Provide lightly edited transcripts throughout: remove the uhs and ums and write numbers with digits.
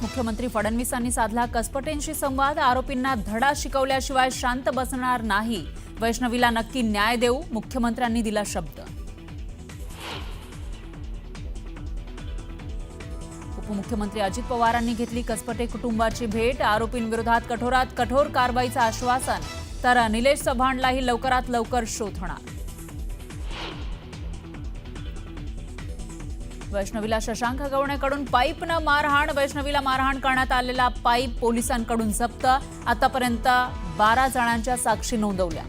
मुख्यमंत्री फडणवीसांनी साधला कसपटेंशी संवाद. आरोपींना धडा शिकवल्याशिवाय शांत बसणार नाही. वैष्णवीला नक्की न्याय देऊ, मुख्यमंत्र्यांनी दिला शब्द. उपमुख्यमंत्री अजित पवारांनी घेतली कसपटे कुटुंबाची भेट. आरोपींविरोधात कठोरात कठोर कारवाईचं आश्वासन. तर निलेश चव्हाणलाही लवकरात लवकर शोधणार. वैष्णवीला शशांक हगवणेकडून पाईपनं मारहाण. वैष्णवीला मारहाण करण्यात आलेला पाईप पोलिसांकडून जप्त. आतापर्यंत 12 जणांच्या साक्षी नोंदवल्या.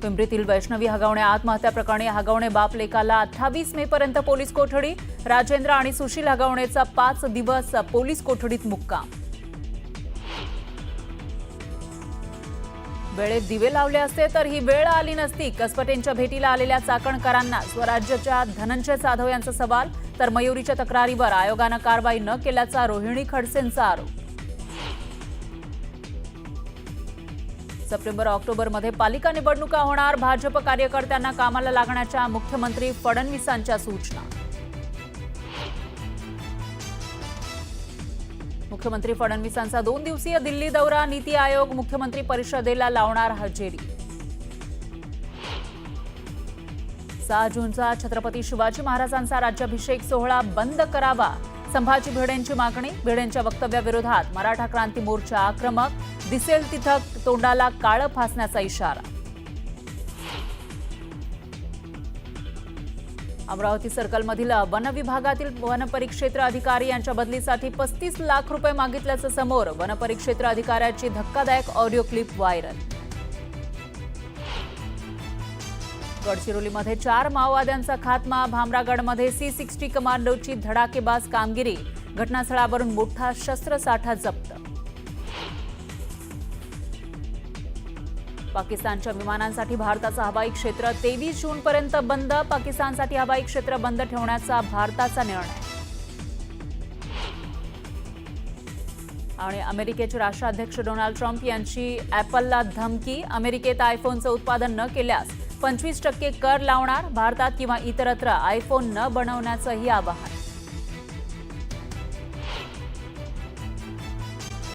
पिंपरीतील वैष्णवी हगवणे आत्महत्या प्रकरणी हगवणे बाप लेकाला 28 मे पर्यंत पोलीस कोठडी. राजेंद्र आणि सुशील हगवणेचा 5 दिवस पोलीस कोठडीत मुक्काम. वेळेत दिवे लावले असते तर ही वेळ आली नसती. कसपटेंच्या भेटीला आलेल्या चाकणकरांना स्वराज्याच्या धनंजय जाधव यांचा सवाल. तर मयुरीच्या तक्रारीवर आयोगानं कारवाई न केल्याचा रोहिणी खडसेंचा आरोप. सप्टेंबर-ऑक्टोबरमध्ये पालिका निवडणुका होणार. भाजप कार्यकर्त्यांना कामाला लागण्याच्या मुख्यमंत्री फडणवीसांच्या सूचना. मुख्यमंत्री फडणवीसांचा 2 दिवसीय दिल्ली दौरा. नीती आयोग मुख्यमंत्री परिषदेला लावणार हजेरी. 6 जूनचा छत्रपती शिवाजी महाराजांचा राज्याभिषेक सोहळा बंद करावा. संभाजी भिडेंची मागणी. भिडेंच्या वक्तव्याविरोधात मराठा क्रांती मोर्चा आक्रमक. दिसेल तिथं तोंडाला काळं फासण्याचा इशारा. अमरावती सर्कलमधील वन विभागातील वनपरिक्षेत्र अधिकारी यांच्या बदलीसाठी 35 लाख रुपये मागितल्याचं समोर. वनपरिक्षेत्र अधिकाऱ्याची धक्कादायक ऑडिओ क्लिप व्हायरल. गडचिरोलीमध्ये 4 माओवाद्यांचा खात्मा. भामरागडमध्ये C60 कमांडोची धडाकेबाज कामगिरी. घटनास्थळावरून मोठा शस्त्रसाठा जप्त. पाकिस्तानच्या विमानांसाठी भारताचं हवाई क्षेत्र 23 जूनपर्यंत बंद. पाकिस्तानसाठी हवाई क्षेत्र बंद ठेवण्याचा भारताचा निर्णय. आणि अमेरिकेचे राष्ट्राध्यक्ष डोनाल्ड ट्रम्प यांची ॲपलला धमकी. अमेरिकेत आयफोनचं उत्पादन न केल्यास 25% कर लावणार. भारतात किंवा इतरत्र आयफोन न बनवण्याचंही आवाहन.